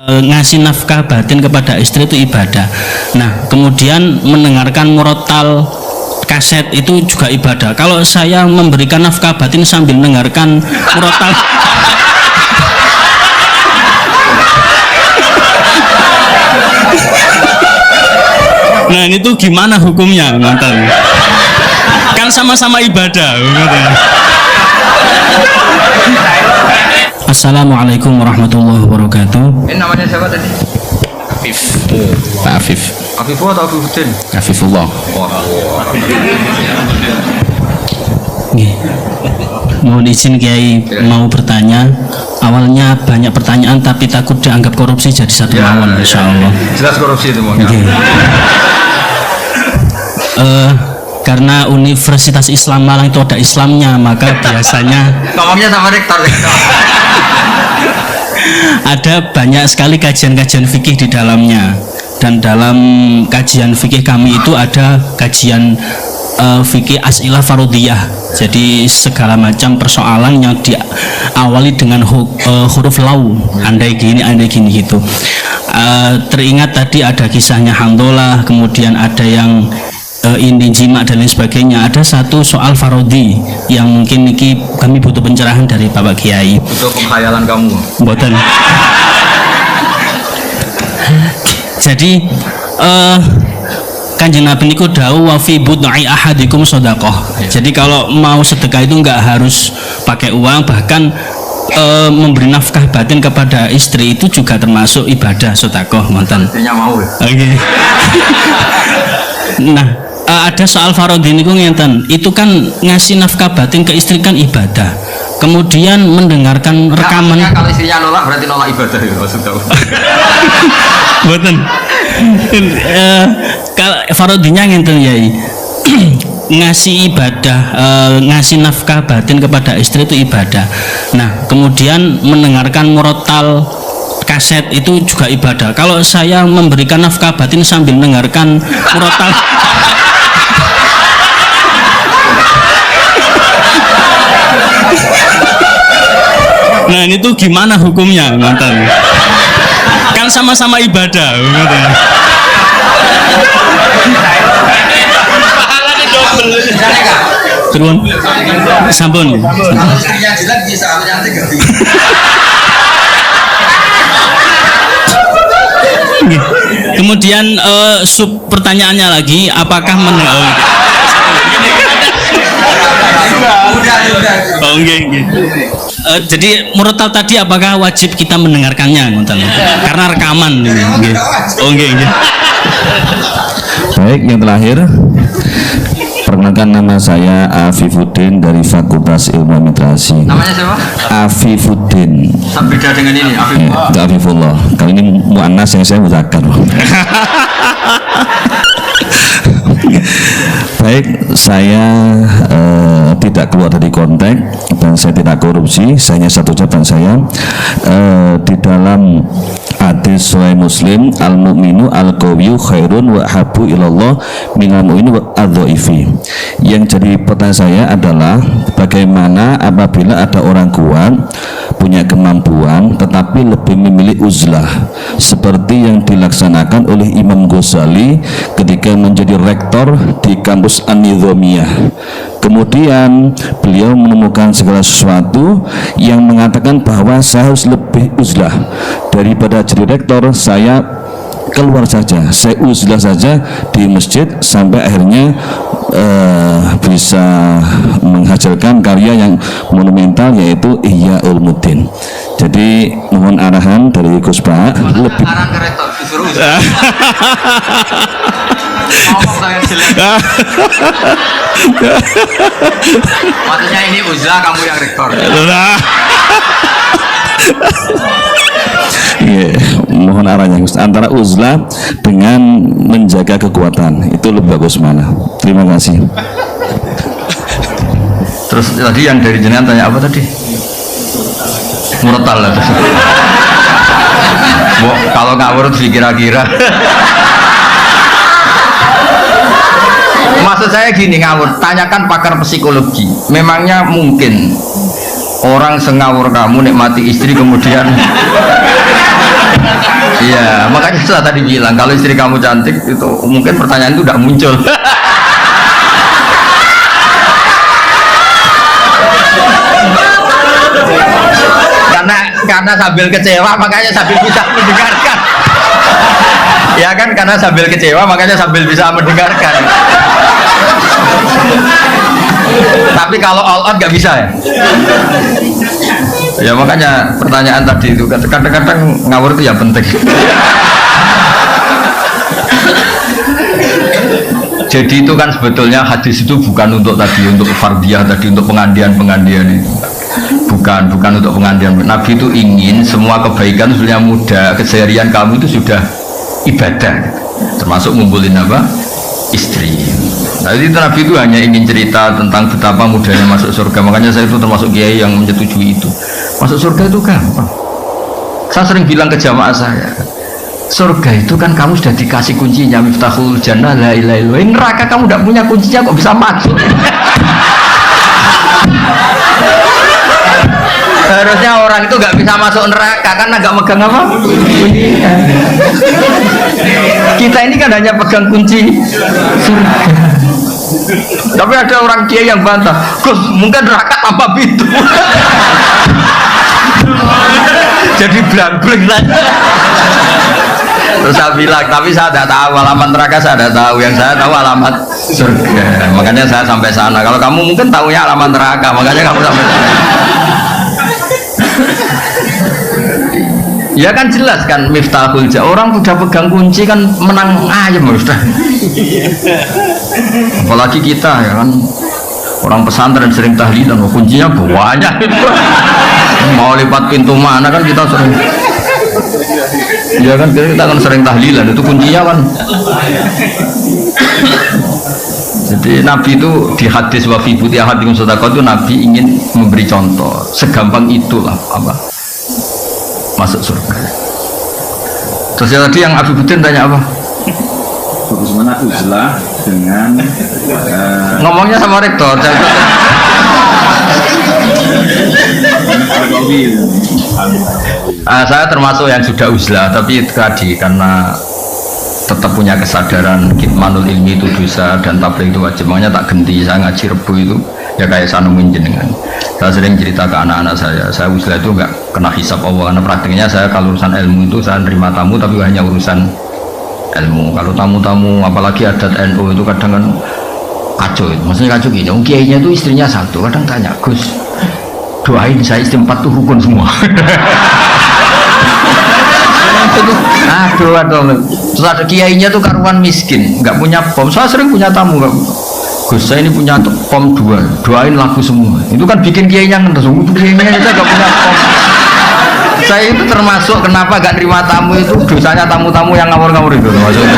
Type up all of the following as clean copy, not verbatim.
ngasih nafkah batin kepada istri itu ibadah. Nah, kemudian mendengarkan murotal kaset itu juga ibadah. Kalau saya memberikan nafkah batin sambil mendengarkan murotal nah ini tuh gimana hukumnya, mantan? Kan sama-sama ibadah. Assalamualaikum warahmatullahi wabarakatuh. Ini namanya siapa tadi? Afif. Pak Afif. Afifullah atau Afifuddin? Afifullah. Nggih. Mohon izin Kiai mau bertanya. Awalnya banyak pertanyaan tapi takut dianggap korupsi jadi satu lawan, insyaallah. Jelas korupsi itu mau. Karena Universitas Islam Malang itu ada Islamnya, maka biasanya ngomongnya sama rektor. ada banyak sekali kajian-kajian fikih di dalamnya, dan dalam kajian fikih kami itu ada kajian fikih as'ilah farudiyah. Jadi segala macam persoalan yang diawali dengan huruf lau, andai gini gitu. Teringat tadi ada kisahnya Handolah, kemudian ada yang ini jima dan lain sebagainya. Ada satu soal farodi yang mungkin kami butuh pencerahan dari Bapak Kiai. Untuk pengkhayalan kamu. Mboten. Jadi Kanjeng Nabi niku dawuh wa fi bud'i ahadikum shadaqah. Jadi kalau mau sedekah itu enggak harus pakai uang, bahkan memberi nafkah batin kepada istri itu juga termasuk ibadah sedekah, mantan. Artinya mau ya. Oke. Nah, ada soal farodhi niku ngenten. Itu kan ngasih nafkah batin ke istri kan ibadah. Kemudian mendengarkan rekaman. Kalau istrinya nolak berarti nolak ibadah ya maksudnya. Mboten. Kalau farodhinya ngenten Yai. Ngasih ibadah, ngasih nafkah batin kepada istri itu ibadah. Nah, kemudian mendengarkan murotal kaset itu juga ibadah. Kalau saya memberikan nafkah batin sambil mendengarkan murotal nah ini tuh gimana hukumnya, mantan? Kan sama-sama ibadah. Turun sampun. Kemudian sub pertanyaannya lagi, apakah jadi murotal tadi apakah wajib kita mendengarkannya, karena rekaman ini. Baik, yang terakhir, perkenalkan nama saya Afifuddin dari Fakultas Ilmu Administrasi. Namanya siapa? Afifuddin. Beda dengan ini, Afifullah. Itu Afifullah. Kali ini muannas yang saya muzakkar. Baik, saya tidak keluar dari konteks dan saya tidak korupsi. Saya hanya satu ucapan saya di dalam hadis Sahih Muslim, al mukminu al qawiyyu khairun wa habu ilallah minal mu'min wa adh-dhaifi. Yang jadi pertanyaan saya adalah bagaimana apabila ada orang kuat punya kemampuan tetapi lebih memilih uzlah seperti yang dilaksanakan oleh Imam Ghazali ketika menjadi rektor di kampus An-Nizamiyah. Kemudian beliau menemukan segala sesuatu yang mengatakan bahwa saya harus lebih uzlah daripada jadi rektor. Saya keluar saja, saya uzlah saja di masjid sampai akhirnya bisa menghasilkan karya yang monumental yaitu Ihya Ulumuddin. Jadi mohon arahan dari Gus Pak lebih arahan ke rektor disuruh ngomong saya jelek. Maksudnya ini uzlah, kamu yang rektor. Yeah, mohon arahnya antara uzlah dengan menjaga kekuatan itu lebih bagus mana. Terima kasih. Terus tadi yang dari jenengan tanya apa tadi? Murotal lah. Kalau nggak urut sih kira-kira. Maksud saya gini, ngawur, tanyakan pakar psikologi. Memangnya mungkin orang sengawur kamu nikmati istri kemudian Iya, makanya saya tadi bilang kalau istri kamu cantik itu mungkin pertanyaan itu tidak muncul. karena sambil kecewa makanya sambil bisa mendengarkan. Ya kan, karena sambil kecewa makanya sambil bisa mendengarkan. Tapi kalau all out nggak bisa ya. Ya makanya pertanyaan tadi itu kadang-kadang ngawur itu ya penting. Jadi itu kan sebetulnya hadis itu bukan untuk tadi untuk fardiyah tadi untuk pengandian itu. Bukan untuk pengandian. Nabi itu ingin semua kebaikan sebenarnya mudah, keseharian kamu itu sudah ibadah. Termasuk ngumpulin apa? Istri. Nah itu Nabi itu hanya ingin cerita tentang betapa mudahnya masuk surga. Makanya saya itu termasuk kiai yang menyetujui itu. Masuk surga itu gampang. Saya sering bilang ke jamaah saya, surga itu kan kamu sudah dikasih kuncinya, miftahul jannah la ilaha illallah. Neraka kamu tidak punya kuncinya kok bisa masuk? Harusnya orang itu nggak bisa masuk neraka karena nggak megang apa? Kuncinya. Kita ini kan hanya pegang kunci surga. Tapi ada orang kiai yang bantah, Gus, mungkin neraka tanpa pintu. Jadi blank-blank saja. Terus saya bilang, tapi saya tidak tahu alamat neraka, saya tidak tahu. Yang saya tahu alamat surga. Makanya saya sampai sana. Kalau kamu mungkin tahunya alamat neraka, makanya kamu sampai sana. Ya kan jelas kan miftahul jannah. Orang udah pegang kunci kan menang ayam sudah. Apalagi kita ya kan orang pesantren sering tahlilan, kuncinya banyak. Mau lipat pintu mana kan kita sering. Ya kan kita kan sering tahlilan, itu kuncinya kan. Jadi Nabi itu di hadis wa fi buti ahadikum sedekah itu Nabi ingin memberi contoh segampang itulah apa masuk surga. Terus yang tadi yang Abi Budin tanya apa? Bagaimana uzlah dengan ngomongnya sama rektor. Saya termasuk yang sudah uzlah, tapi tadi karena tetap punya kesadaran kitmanul ilmi itu dosa dan tabligh itu wajib, makanya tak ganti. Saya ngaji Rebu itu ya kayak saya nemuin jenengan. Saya sering cerita ke anak-anak saya uzlah itu enggak kena hisab Allah, karena praktiknya saya kalau urusan ilmu itu saya nerima tamu tapi hanya urusan ilmu. Kalau tamu-tamu apalagi adat NU itu kadang kan kacau itu. Maksudnya kacau gini, kiainya itu istrinya satu, kadang tanya, Gus doain saya istri 4 tuh rukun semua. Aduh. Terus ada kiainya tuh karuan miskin, nggak punya pom. Saya sering punya tamu, Gus saya ini punya pom 2, doain laku semua. Itu kan bikin kiainya ngentos, kiainya aja nggak punya pom. Saya itu termasuk kenapa gak terima tamu itu dosanya tamu-tamu yang ngawur-ngawur itu maksudnya.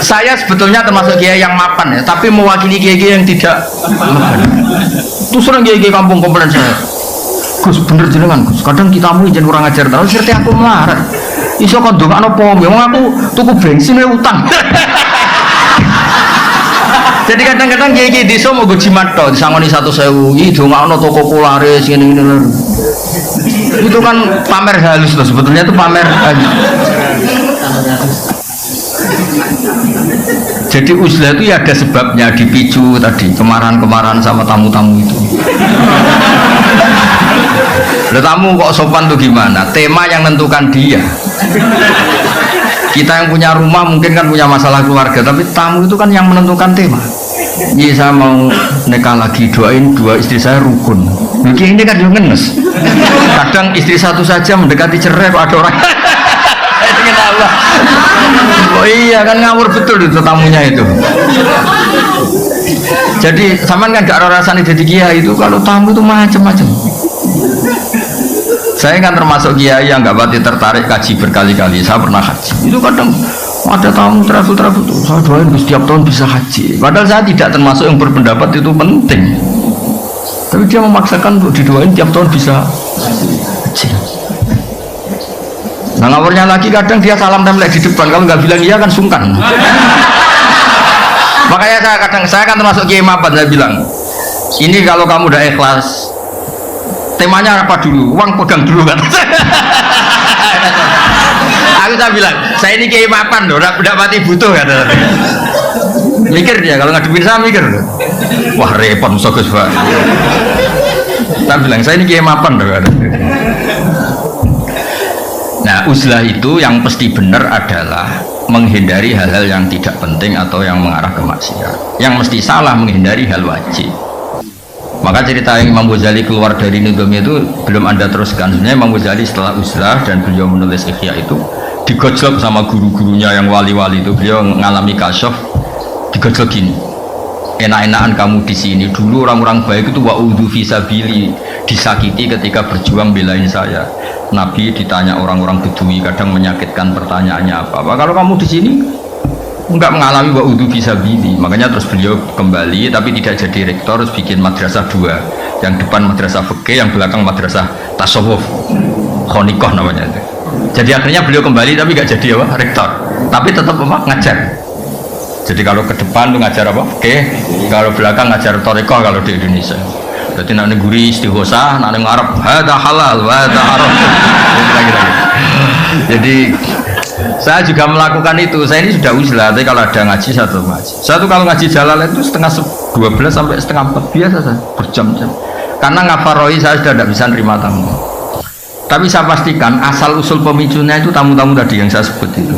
Saya sebetulnya termasuk kiai yang mapan ya, tapi mewakili kiai yang tidak mapan. Itu sering kiai kampung komplain saya, Gus bener jenengan Gus, kadang kita mau izin kurang ajar terus seperti aku marah. Iso kok ndongakno pom, wong aku tuku bensin utang. Jadi kadang-kadang kiai desa mau gue jimat toh, disangoni 1.000, itu ngakno toko polaris gini. Itu kan pamer halus loh, sebetulnya itu pamer halus. Jadi uzlah itu ya ada sebabnya, dipicu tadi kemarahan-kemarahan sama tamu-tamu itu. Loh, tamu kok sopan tuh gimana? Tema yang nentukan dia. Kita yang punya rumah mungkin kan punya masalah keluarga, tapi tamu itu kan yang menentukan tema. Ini saya mau nikah lagi, doain 2 istri saya rukun. Mungkin ini kan juga ngenes. Kadang istri satu saja mendekati cerai, kok ada orang. Oh iya kan ngawur betul itu tamunya itu. Jadi sampean kan gak ada rasanya jadi kiai itu kalau tamu itu macam-macam. Saya kan termasuk kiai yang nggak pati tertarik kaji berkali-kali. Saya pernah haji. Itu kadang ada tamu travel tuh. Saya doain setiap tahun bisa haji. Padahal saya tidak termasuk yang berpendapat itu penting. Tapi dia memaksakan untuk didoain tiap tahun bisa haji. Nah ngawurnya lagi kadang dia salam template di depan. Kalau nggak bilang iya kan sungkan. Makanya saya kan termasuk kiai mapan. Saya bilang ini kalau kamu udah ikhlas, temanya apa dulu? Uang pegang dulu kan. Aku saya bilang, saya ini kiai mapan loh, udah mati butuh kata. Mikir dia, kalau ngadepin saya mikir. Wah repot musuh Gus Pak. Saya bilang, saya ini kiai mapan loh kata. Nah, uzlah itu yang pasti benar adalah menghindari hal-hal yang tidak penting atau yang mengarah ke maksiat. Yang mesti salah menghindari hal wajib. Maka cerita yang Imam Ghazali keluar dari Nizami itu belum Anda teruskan. Sebenarnya Imam Ghazali setelah uzlah dan beliau menulis Ihya itu digojlok sama guru-gurunya yang wali-wali itu. Beliau mengalami kasyaf, digojlok gini. Enak-enakan kamu di sini. Dulu orang-orang baik itu wa'udhu fisabili, disakiti ketika berjuang belain saya. Nabi ditanya orang-orang Bedui, kadang menyakitkan pertanyaannya apa. Kalau kamu di sini enggak mengalami wa'udhu fisabili, makanya terus beliau kembali, tapi tidak jadi rektor, terus bikin madrasah dua, yang depan madrasah fikih, yang belakang madrasah tasawuf, khonikoh namanya. Jadi akhirnya beliau kembali, tapi enggak jadi apa? Rektor, tapi tetap apa? Ngajar. Jadi kalau ke depan tuh ngajar apa? Oke, kalau belakang ngajar torikoh kalau di Indonesia. Jadi nak neguri istighosa, nak ngarep hada halal, hada haram. Jadi saya juga melakukan itu. Saya ini sudah uzlah, tapi kalau ada ngaji satu ngaji. Satu kalau ngaji Jalalain itu setengah 12 sampai setengah 4 biasa saja, berjam-jam. Karena ngafaroi saya sudah tidak bisa nerima tamu. Tapi saya pastikan asal usul pemicunya itu tamu-tamu tadi yang saya sebut itu.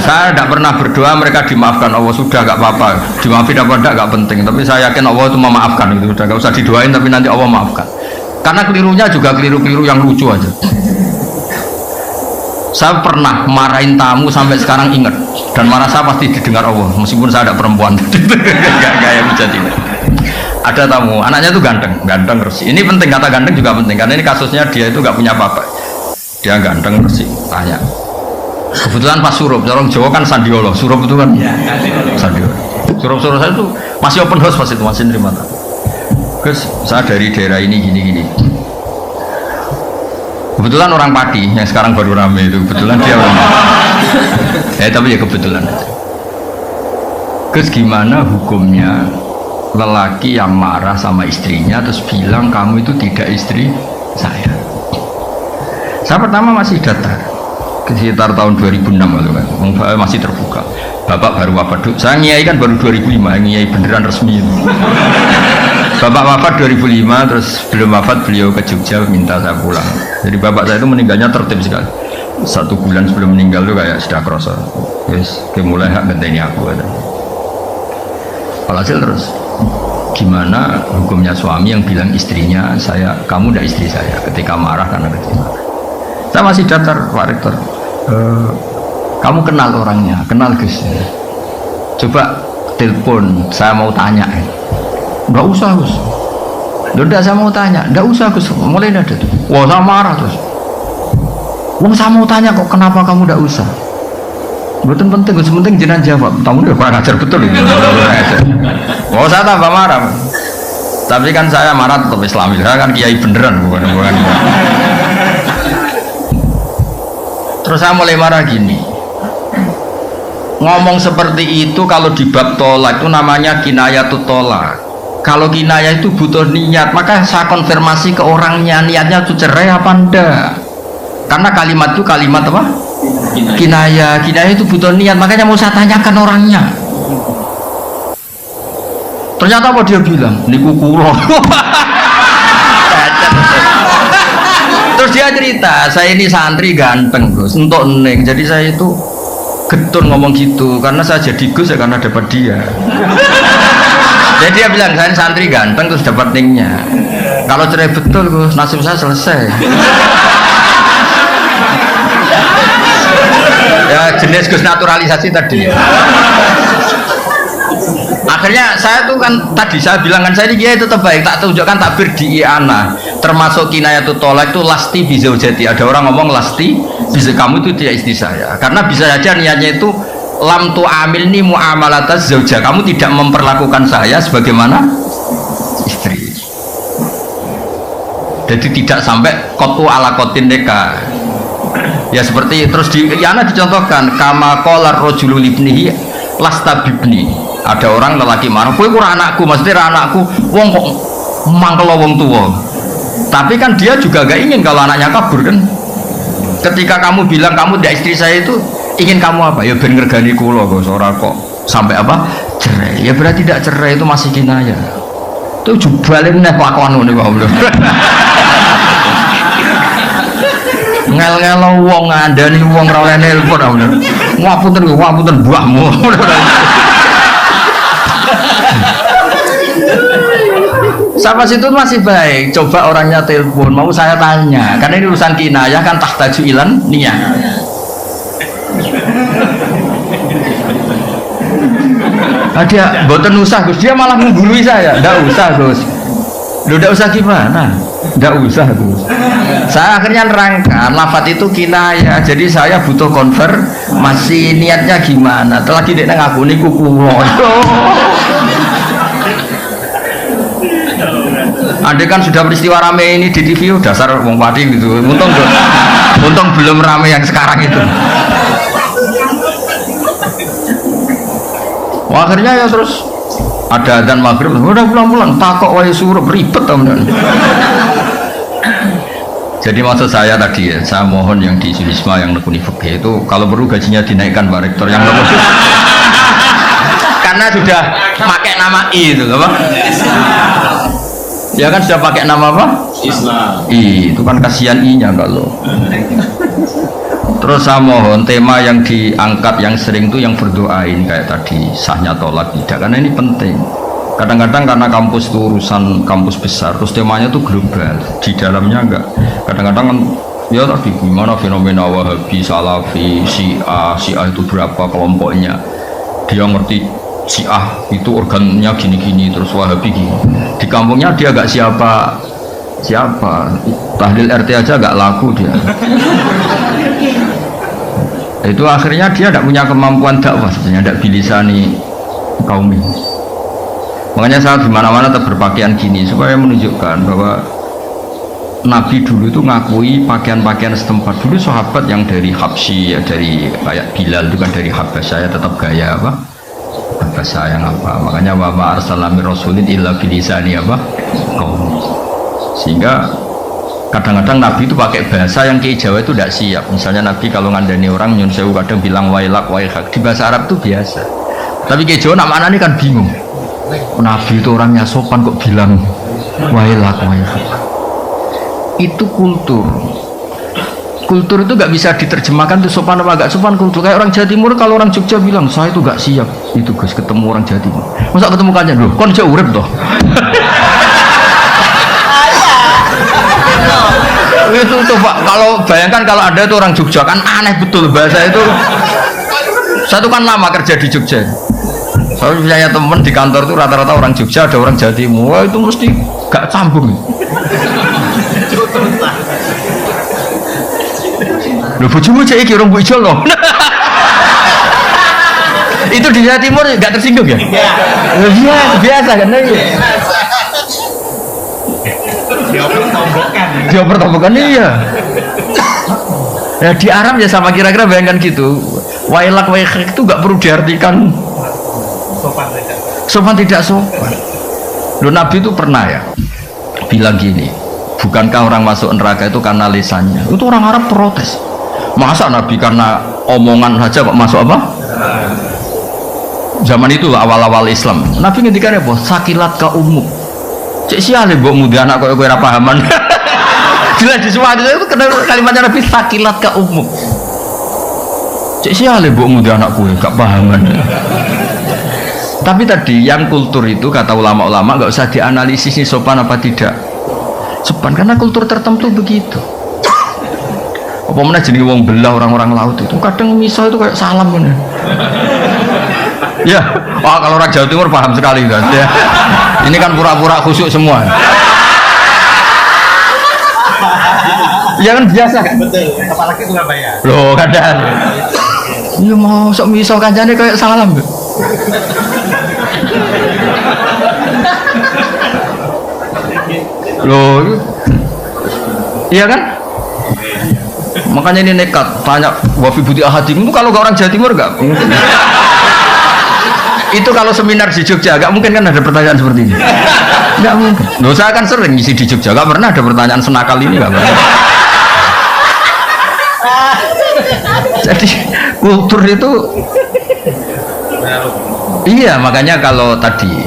Saya tidak pernah berdoa mereka dimaafkan Allah, sudah gak apa-apa, dimaafin apa enggak gak penting, tapi saya yakin Allah itu memaafkan itu, sudah gak usah didoain tapi nanti Allah maafkan. Karena kelirunya juga keliru-keliru yang lucu aja. Saya pernah marahin tamu sampai sekarang ingat, dan marah saya pasti didengar Allah meskipun saya ada perempuan. Gak yang bisa tidak. Ada tamu, anaknya tuh ganteng resik. Ini penting, kata ganteng juga penting karena ini kasusnya dia itu gak punya apa-apa. Dia ganteng resik, tanya. Kebetulan pas surup, orang Jawa kan sandiolo, surup itu kan sandiolo. Surup-surup saya itu masih open house pas itu, masih nerima tamu. Terus saya dari daerah ini gini-gini. Kebetulan orang Pati yang sekarang baru rame itu, kebetulan dia orang. Tapi ya kebetulan aja. Terus gimana hukumnya lelaki yang marah sama istrinya terus bilang kamu itu tidak istri saya? Saya pertama masih datar, sekitar tahun 2006 lalu kan, masih terbuka. Bapak baru wafat, saya ngiyai kan baru 2005, ngiyai beneran resmi itu. Bapak wafat 2005, terus belum wafat beliau ke Jogja minta saya pulang. Jadi bapak saya itu meninggalnya tertib sekali. 1 bulan sebelum meninggal tuh kayak sudah kroso. Terus mulai hak genteni aku ada. Alhasil terus gimana hukumnya suami yang bilang istrinya kamu tidak istri saya ketika marah karena ketika marah. Saya masih datar Pak Rektor. Kamu kenal orangnya, kenal Gus. Coba telepon, saya mau tanya. Enggak usah Gus. Udah saya mau tanya, enggak usah Gus. Mulai ada tuh. Wah saya marah terus. Wah saya mau tanya kok kenapa kamu enggak usah? Betul penting, Gus penting jenengan jawab. Kamu udah kurang ajar betul ini. Oh saya tambah marah. Tapi kan saya marah tetap Islami. Saya kan kiai beneran bukan. Terus saya mulai marah gini. Ngomong seperti itu kalau di bab tolak itu namanya kinayatut tolak. Kalau kinayah itu butuh niat, maka saya konfirmasi ke orangnya niatnya itu cerai apa enggak. Karena kalimat itu kalimat apa? Kinayah itu butuh niat, makanya mau saya tanyakan orangnya. Ternyata apa dia bilang? Niku kulo. Terus dia cerita, saya ini santri ganteng bro, entuk neng. Jadi saya itu getun ngomong gitu, karena saya jadi Gus ya karena dapat dia. Jadi dia bilang saya ini santri ganteng terus dapat nengnya. Kalau cerai betul Gus, nasib saya selesai. Ya jenis Gus naturalisasi tadi. Akhirnya saya tuh kan tadi saya bilang kan saya ini itu terbaik, tak tunjukkan takbir di I'anah termasuk kinayatut tolak itu lasti bizaujati. Ada orang ngomong lasti bisa kamu itu tidak istri saya, karena bisa saja niatnya itu lam tu amilni muamalataz zauja, kamu tidak memperlakukan saya sebagaimana istri. Jadi tidak sampai kotu ala kotin deka. Ya seperti terus di I'anah dicontohkan kama qala rajulu libnihi lasta bibni. Ada orang lelaki marah, kowe ora anakku, maksudnya anakku, wong kok mangkel wong tua. Tapi kan dia juga gak ingin kalau anaknya kabur kan. Ketika kamu bilang kamu tidak istri saya itu ingin kamu apa? Ya ben ngergani kula kok ora kok sampai apa? Cerai. Ya berarti tidak cerai itu masih kinayah. Itu jubalin nek kelakuan ngene kok. Ngel-ngelo wong ngandani wong ora oleh nelpon bener. Ngapunten buahmu. Sampai situ masih baik. Coba orangnya telepon, mau saya tanya. Karena ini urusan kinayah kan tahtaju ilan niyah. Dia boten usah Gus, dia malah menggurui saya. Ndak usah Gus. Loh, ndak usah gimana? Ndak usah Gus. Saya akhirnya nerangkan lafadz itu kinayah. Jadi saya butuh konfirmasi niatnya gimana. Lagi dia ngaku niku kula. Andai kan sudah peristiwa rame ini di TV, dasar wong pati gitu. Untung belum rame yang sekarang itu. Wah, akhirnya ya terus ada adzan maghrib, udah pulang takok wae suruh ribet teman. Jadi maksud saya tadi ya, saya mohon yang di Sunisma yang nekuni fikih itu kalau perlu gajinya dinaikkan Pak Rektor yang nekuni. Karena sudah pakai nama I itu apa? Ya kan sudah pakai nama apa? Islam. Itu kan kasihan I-nya kalau. Terus saya mohon tema yang diangkat yang sering itu yang berdoain kayak tadi sahnya tolak tidak, karena ini penting. Kadang-kadang karena kampus itu urusan kampus besar, terus temanya itu global, di dalamnya enggak. Kadang-kadang kan ya tadi gimana fenomena Wahabi, Salafi, Syiah itu berapa kelompoknya. Dia ngerti Syiah itu organnya gini-gini, terus Wahabi gini. Di kampungnya dia agak siapa tahlil RT aja agak laku dia. Itu akhirnya dia tidak punya kemampuan dakwah, sebenarnya tidak bilisani kaum ini. Makanya saya di mana-mana tetap berpakaian gini supaya menunjukkan bahwa Nabi dulu itu ngakui pakaian-pakaian setempat. Dulu sahabat yang dari Habsyi, ya dari kayak Bilal itu kan dari Habasyah, tetap gaya apa? Bahasa yang apa? Makanya wa ma arsalna mir rasulin illa bilisani apa? Kaum. Sehingga kadang-kadang Nabi itu pakai bahasa yang ke Jawa itu tidak siap. Misalnya Nabi kalau ngandani orang nyun sewu kadang bilang wailak waihak, di bahasa Arab itu biasa. Tapi ke Jawa nak mana ini kan bingung. Nabi itu orangnya sopan kok bilang wailak waihak. Itu kultur. Kultur itu gak bisa diterjemahkan itu sopan apa gak sopan kultur. Kayak orang Jawa Timur kalau orang Jogja bilang saya itu gak siap. Itu Gus ketemu orang Jawa Timur. Masa ketemu kanjeng loh, kon jauh urip toh. Itu tuh Pak, kalau bayangkan kalau ada tuh orang Jogja kan aneh betul bahasa itu. Saya tuh kan lama kerja di Jogja. Saya punya teman di kantor tuh rata-rata orang Jogja, ada orang Jawa Timur. Wah, itu mesti gak sambung. Loh bojomu cek iki rong ijol loh. Itu di Jawa Timur gak tersinggung ya? Iya, biasa kan ya. Dia pertombokan iya. Ya di Arab ya sama kira-kira bayangkan gitu. Wailak waihak itu gak perlu diartikan sopan tidak sopan. Loh Nabi itu pernah ya bilang gini, bukankah orang masuk neraka itu karena lisannya? Itu orang Arab protes. Masa Nabi karena omongan saja kok masuk apa? Zaman itu awal-awal Islam. Nabi ngendikan apa? Sakilat ka umuk. Cek siale mbok muda anak kowe ora pahaman. Jelas di semua itu kalimatnya Nabi sakilat ka umuk. Cek siale mbok muda anak kowe gak pahaman. Tapi tadi yang kultur itu kata ulama-ulama nggak usah dianalisis nih sopan apa tidak sopan, karena kultur tertentu begitu. Apa mana jenis wong belah orang-orang laut itu kadang misal itu kayak salam kan ya. Oh, kalau orang Jawa Timur paham sekali kan ya. Ini kan pura-pura khusyuk semua ya kan biasa kan. Betul, apalagi Surabaya. Loh kadang iya mau sok misal kancane kayak salam loh iya kan. Makanya ini nekat tanya wafi budi ahadim itu kalau gak orang Jawa Timur gak mungkin. Itu kalau seminar di Jogja gak mungkin kan ada pertanyaan seperti ini, gak mungkin. Loh saya kan sering ngisi di Jogja gak pernah ada pertanyaan senakal ini, gak pernah. Jadi kultur itu iya, makanya kalau tadi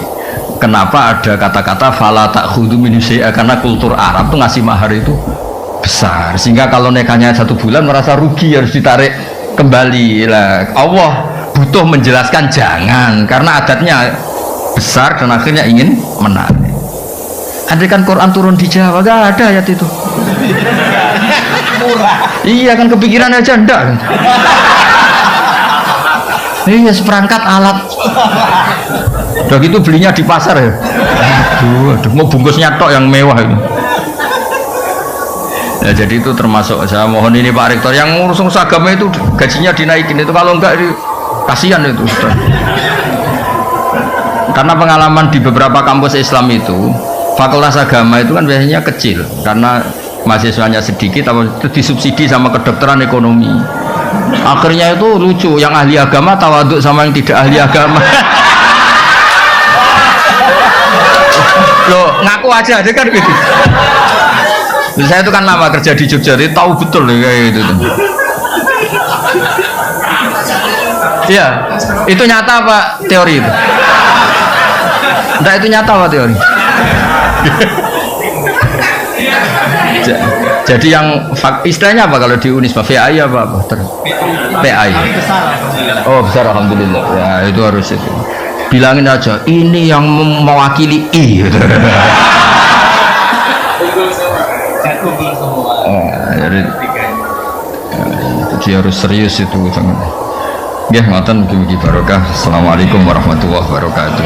kenapa ada kata-kata fala ta'khudhu min syai'a, karena kultur Arab tuh ngasih mahar itu besar, sehingga kalau nikahnya 1 bulan merasa rugi harus ditarik kembali lah. Allah butuh menjelaskan jangan, karena adatnya besar dan akhirnya ingin menarik. Andai kan Quran turun di Jawa gak ada ayat itu. Iya kan, kepikiran aja ndak. Iya, seperangkat alat. Udah gitu belinya di pasar ya. Aduh, mau bungkusnya tok yang mewah itu. Ya, jadi itu termasuk, saya mohon ini Pak Rektor yang ngurus agama itu gajinya dinaikin itu, kalau enggak kasihan itu sudah. Karena pengalaman di beberapa kampus Islam itu, fakultas agama itu kan biasanya kecil karena mahasiswanya sedikit, atau itu disubsidi sama kedokteran ekonomi. Akhirnya itu lucu, yang ahli agama tawaduk sama yang tidak ahli agama. Loh, ngaku aja kan gitu. Saya itu kan lama kerja di Jogja, jadi tahu betul kayak gitu. Iya, itu nyata apa teori itu? Enggak, itu nyata apa teori? Jadi yang istilahnya apa kalau di Unisba? VAI apa? PAI. Oh, besar, alhamdulillah. Ya, itu harus itu. Bilangin aja, ini yang mewakili I. Jadi harus serius itu sangat. Ya, ngoten mugi-mugi barokah. Assalamualaikum warahmatullahi wabarakatuh.